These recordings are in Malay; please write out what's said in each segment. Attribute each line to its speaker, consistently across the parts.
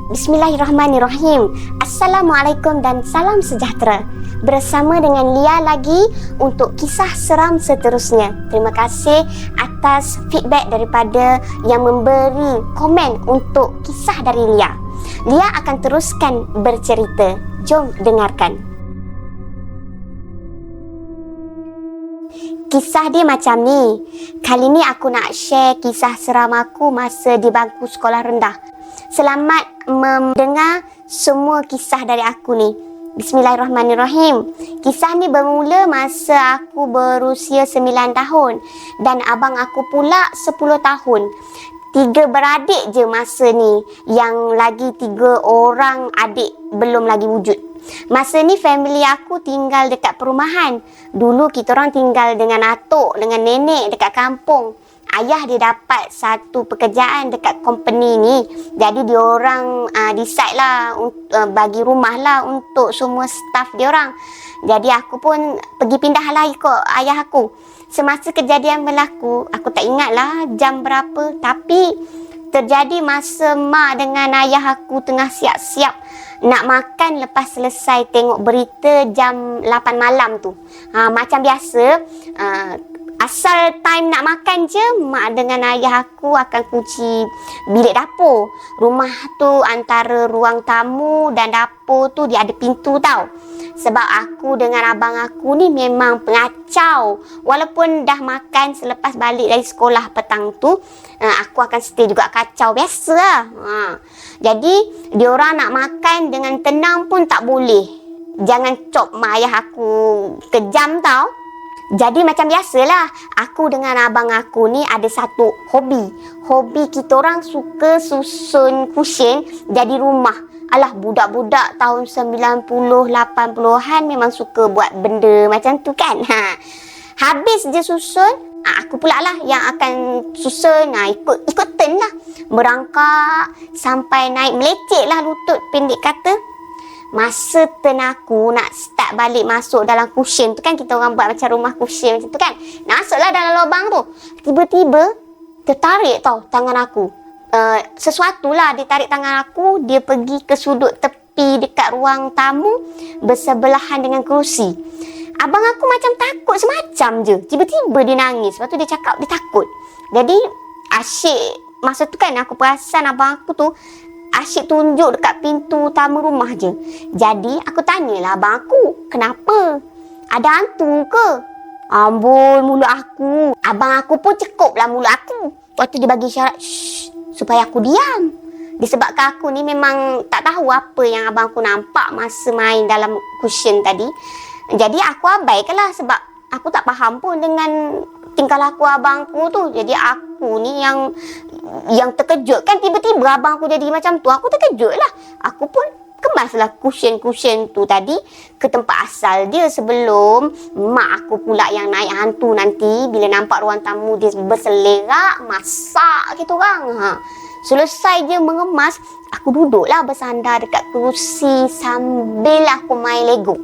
Speaker 1: Bismillahirrahmanirrahim. Assalamualaikum dan salam sejahtera. Bersama dengan Lia lagi untuk kisah seram seterusnya. Terima kasih atas feedback daripada yang memberi komen untuk kisah dari Lia. Lia akan teruskan bercerita. Jom dengarkan. Kisah dia macam ni. Kali ni aku nak share kisah seram aku masa di bangku sekolah rendah. Selamat mendengar semua kisah dari aku ni. Bismillahirrahmanirrahim. Kisah ni bermula masa aku berusia 9 tahun dan abang aku pula 10 tahun. 3 beradik je masa ni, yang lagi 3 orang adik belum lagi wujud. Masa ni family aku tinggal dekat perumahan. Dulu kita orang tinggal dengan atuk, dengan nenek dekat kampung. Ayah dia dapat satu pekerjaan dekat company ni. Jadi dia orang decide lah bagi rumah lah untuk semua staff dia orang. Jadi aku pun pergi pindah lah ikut ayah aku. Semasa kejadian berlaku, aku tak ingat lah jam berapa. Tapi terjadi masa mak dengan ayah aku tengah siap-siap nak makan lepas selesai tengok berita jam 8 malam tu. Macam biasa, asal time nak makan je, mak dengan ayah aku akan kunci bilik dapur. Rumah tu antara ruang tamu dan dapur tu dia ada pintu tau. Sebab aku dengan abang aku ni memang pengacau. Walaupun dah makan selepas balik dari sekolah petang tu, aku akan stay juga kacau biasa lah. Jadi diorang nak makan dengan tenang pun tak boleh. Jangan cop mak ayah aku kejam tau. Jadi macam biasalah, aku dengan abang aku ni ada satu hobi. Hobi kita orang suka susun kushin jadi rumah. Alah, budak-budak tahun 90, 80-an memang suka buat benda macam tu kan. Habis je susun, aku pula lah yang akan susun. Ikut turn lah. Merangkak sampai naik melecek lah lutut, pendek kata. Masa turn aku nak start balik masuk dalam cushion tu kan, kita orang buat macam rumah cushion macam tu kan. Masuklah dalam lubang tu. Tiba-tiba tertarik tau tangan aku. Sesuatu lah dia tarik tangan aku. Dia pergi ke sudut tepi dekat ruang tamu bersebelahan dengan kerusi. Abang aku macam takut semacam je. Tiba-tiba dia nangis. Lepas tu dia cakap dia takut. Jadi asyik masa tu kan aku perasan abang aku tu asyik tunjuk dekat pintu tamu rumah je. Jadi aku tanyalah abang aku, kenapa? Ada hantu ke? Ambul mulut aku. Abang aku pun cekup lah mulut aku. Lepas tu dia bagi syarat, supaya aku diam. Disebabkan aku ni memang tak tahu apa yang abang aku nampak masa main dalam cushion tadi. Jadi aku abaikanlah sebab aku tak faham pun dengan tingkah laku abangku tu. Jadi aku ni yang terkejut kan, tiba-tiba abang aku jadi macam tu. Aku terkejut lah. Aku pun kemaslah cushion tu tadi ke tempat asal dia sebelum mak aku pula yang naik hantu nanti bila nampak ruang tamu dia berselerak masak kita orang. Selesai je mengemas, aku duduklah bersandar dekat kerusi sambil aku main Lego.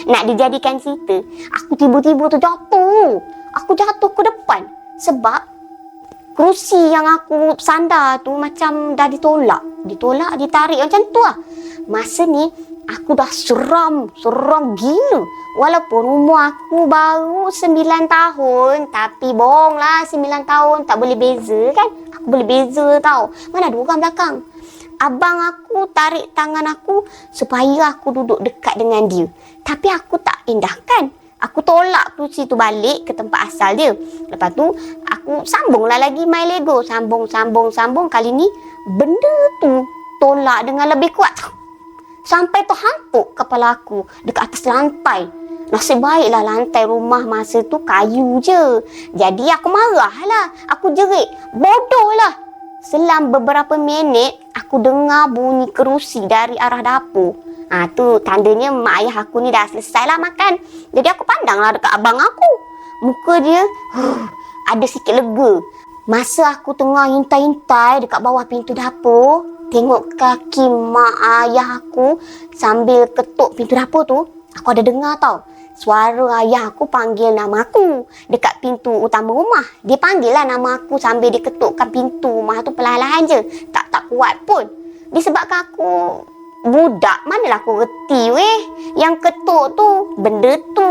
Speaker 1: Nak dijadikan cerita, aku tiba-tiba terjatuh. Aku jatuh ke depan sebab kerusi yang aku sandar tu macam dah ditolak, ditarik macam tu lah. Masa ni aku dah seram gila. Walaupun umur aku baru 9 tahun, tapi bohong lah, 9 tahun tak boleh beza kan. Aku boleh beza tau. Mana ada orang belakang. Abang aku tarik tangan aku supaya aku duduk dekat dengan dia. Tapi aku tak indahkan. Aku tolak kerusi tu balik ke tempat asal dia. Lepas tu aku sambunglah lagi main Lego. Sambung. Kali ni benda tu tolak dengan lebih kuat. Sampai terhampuk kepala aku dekat atas lantai. Nasib baiklah lantai rumah masa tu kayu je. Jadi aku marah lah. Aku jerit. Bodoh lah. Selang beberapa minit aku dengar bunyi kerusi dari arah dapur. Tu tandanya mak ayah aku ni dah selesai lah makan. Jadi aku pandanglah dekat abang aku. Muka dia ada sikit lega. Masa aku tengah hintai-hintai dekat bawah pintu dapur, tengok kaki mak ayah aku sambil ketuk pintu dapur tu, aku ada dengar tau. Suara ayah aku panggil nama aku dekat pintu utama rumah. Dia panggil lah nama aku sambil dia ketukkan pintu rumah tu perlahan-lahan je. Tak kuat pun. Disebabkan aku budak, manalah aku reti weh. Yang ketuk tu, benda tu.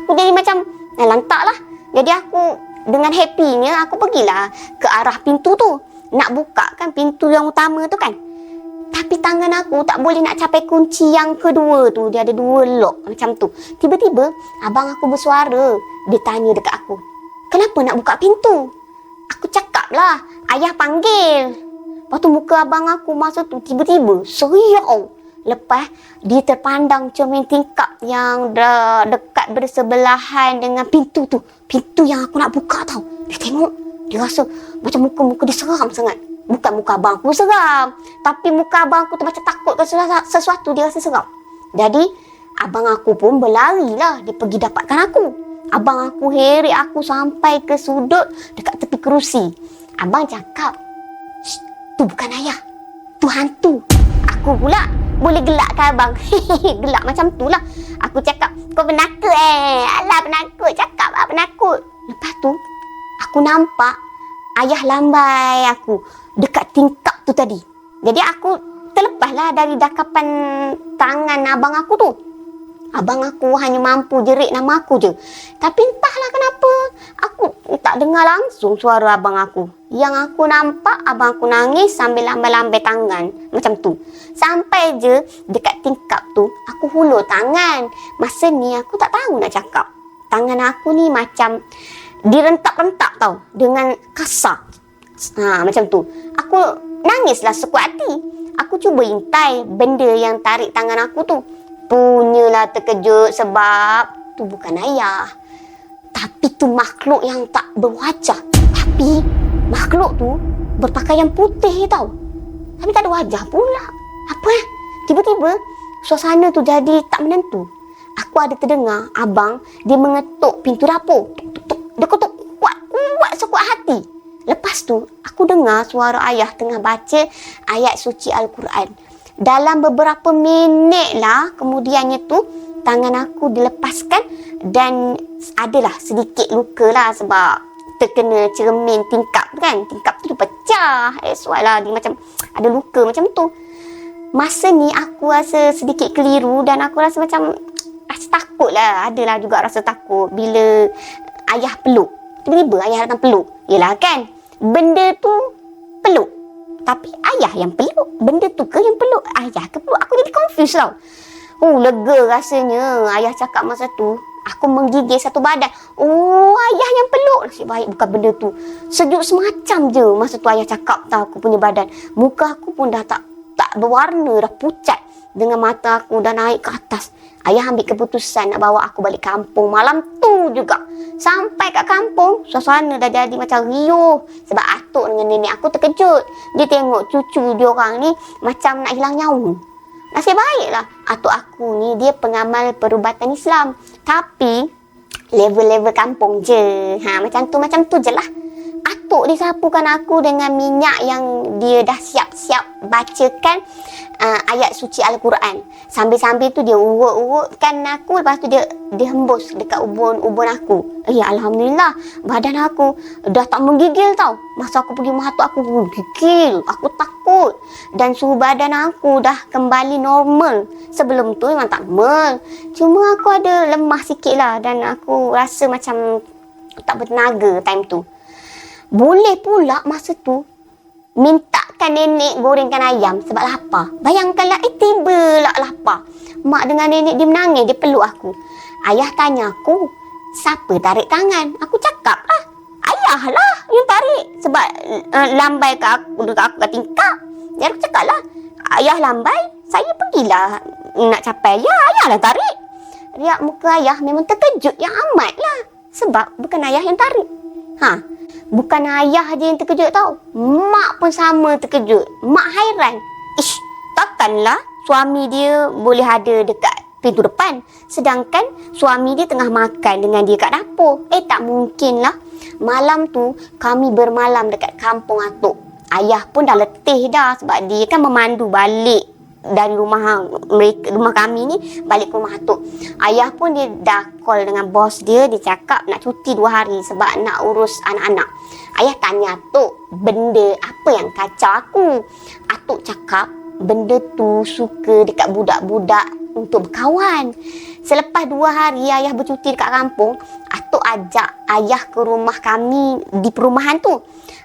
Speaker 1: Aku jadi macam, lantak lah. Jadi aku dengan happynya, aku pergilah ke arah pintu tu. Nak buka kan pintu yang utama tu kan. Tapi tangan aku tak boleh nak capai kunci yang kedua tu. Dia ada 2 lock macam tu. Tiba-tiba, abang aku bersuara. Dia tanya dekat aku, kenapa nak buka pintu? Aku cakap lah, ayah panggil. Lepas tu muka abang aku masa tu tiba-tiba seriau. Lepas dia terpandang cermin tingkap yang dekat bersebelahan dengan pintu tu. Pintu yang aku nak buka tau. Dia tengok, dia rasa macam muka-muka dia seram sangat. Bukan muka abang aku seram, tapi muka abang aku tu macam takut ke sesuatu, dia rasa seram. Jadi abang aku pun berlari lah. Dia pergi dapatkan aku. Abang aku heret aku sampai ke sudut dekat tepi kerusi. Abang cakap, tu bukan ayah, tu hantu. Aku pula boleh gelak ke abang? Gelak macam tu lah. Aku cakap, kau penakut Alah penakut, cakap lah penakut. Lepas tu aku nampak ayah lambai aku dekat tingkap tu tadi. Jadi aku terlepaslah dari dakapan tangan abang aku tu. Abang aku hanya mampu jerit nama aku je. Tapi entahlah kenapa aku tak dengar langsung suara abang aku. Yang aku nampak abang aku nangis sambil lambai-lambai tangan macam tu. Sampai je dekat tingkap tu aku hulur tangan. Masa ni aku tak tahu nak cakap. Tangan aku ni macam direntak-rentak tau, dengan kasar. Macam tu. Aku nangislah sekuat hati. Aku cuba intai benda yang tarik tangan aku tu. Punyalah terkejut sebab tu bukan ayah. Tapi tu makhluk yang tak berwajah. Tapi makhluk tu berpakaian putih tau. Tapi tak ada wajah pula. Apa Tiba-tiba suasana tu jadi tak menentu. Aku ada terdengar abang dia mengetuk pintu dapur. Tuk-tuk. Dia ketuk kuat sekuat hati. Lepas tu aku dengar suara ayah tengah baca ayat suci Al-Quran. Dalam beberapa minit lah kemudiannya tu tangan aku dilepaskan dan adalah sedikit luka lah sebab terkena cermin tingkap kan. Tingkap tu dia pecah. Soal lah dia macam ada luka macam tu. Masa ni aku rasa sedikit keliru dan aku rasa macam rasa takut lah. Adalah juga rasa takut bila ayah peluk. Tiba-tiba ayah datang peluk. Yelah kan, benda tu peluk. Tapi ayah yang peluk. Benda tu ke yang peluk? Ayah ke peluk? Aku jadi confused tau. Lega rasanya ayah cakap masa tu. Aku menggigil satu badan. Ayah yang peluk. Nasib baik bukan benda tu. Sejuk semacam je masa tu ayah cakap tau aku punya badan. Muka aku pun dah tak berwarna, dah pucat. Dengan mata aku dah naik ke atas. Ayah ambil keputusan nak bawa aku balik kampung malam tu juga. Sampai kat kampung, suasana dah jadi macam riuh. Sebab atuk dengan nenek aku terkejut. Dia tengok cucu dia orang ni macam nak hilang nyawa. Nasib baiklah atuk aku ni dia pengamal perubatan Islam. Tapi level-level kampung je. Macam tu je lah. Atuk disapukan aku dengan minyak yang dia dah siap-siap bacakan ayat suci Al-Quran. Sambil-sambil tu dia urut-urutkan aku. Lepas tu dia hembus dekat ubun aku. Alhamdulillah badan aku dah tak menggigil tau. Masa aku pergi rumah atuk aku gigil. Aku takut. Dan suhu badan aku dah kembali normal. Sebelum tu memang tak normal. Cuma aku ada lemah sikit lah. Dan aku rasa macam tak bertenaga time tu. Boleh pula masa tu mintakan nenek gorengkan ayam sebab lapar. Bayangkanlah tibalah lapar. Mak dengan nenek dia menangis, dia peluk aku. Ayah tanya aku, siapa tarik tangan? Aku cakap lah, ayah lah yang tarik. Sebab lambai ke aku kat tingkap. Jadi aku cakap lah, ayah lambai, saya pergilah nak capai ayah lah tarik. Riak muka ayah memang terkejut yang amat lah. Sebab bukan ayah yang tarik. Bukan ayah je yang terkejut tau. Mak pun sama terkejut. Mak hairan. Takkanlah suami dia boleh ada dekat pintu depan. Sedangkan suami dia tengah makan dengan dia kat dapur. Tak mungkin lah. Malam tu kami bermalam dekat kampung atuk. Ayah pun dah letih dah sebab dia kan memandu balik dari rumah kami ni balik ke rumah atuk. Ayah pun dia dah call dengan bos dia. Dia cakap nak cuti 2 hari sebab nak urus anak-anak. Ayah tanya atuk, benda apa yang kacau aku? Atuk cakap benda tu suka dekat budak-budak untuk berkawan. Selepas 2 hari ayah bercuti dekat kampung, atuk ajak ayah ke rumah kami di perumahan tu.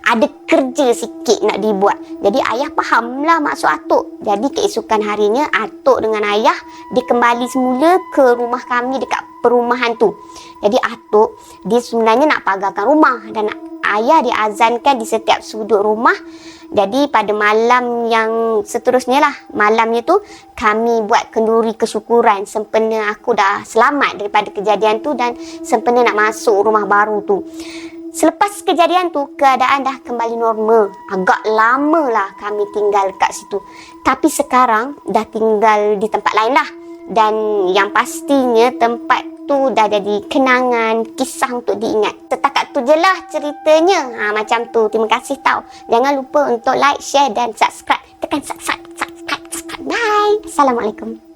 Speaker 1: Ada kerja sikit nak dibuat. Jadi ayah fahamlah maksud atuk. Jadi keesokan harinya atuk dengan ayah dikembali semula ke rumah kami dekat perumahan tu. Jadi atuk dia sebenarnya nak pagarkan rumah dan ayah diazankan di setiap sudut rumah. Jadi pada malam yang seterusnya lah, malamnya tu kami buat kenduri kesyukuran sempena aku dah selamat daripada kejadian tu dan sempena nak masuk rumah baru tu. Selepas kejadian tu, keadaan dah kembali normal. Agak lama lah kami tinggal kat situ. Tapi sekarang dah tinggal di tempat lain lah. Dan yang pastinya tempat tu dah jadi kenangan, kisah untuk diingat. Setakat tu je lah ceritanya. Macam tu. Terima kasih tau. Jangan lupa untuk like, share dan subscribe. Tekan subscribe. Bye. Assalamualaikum.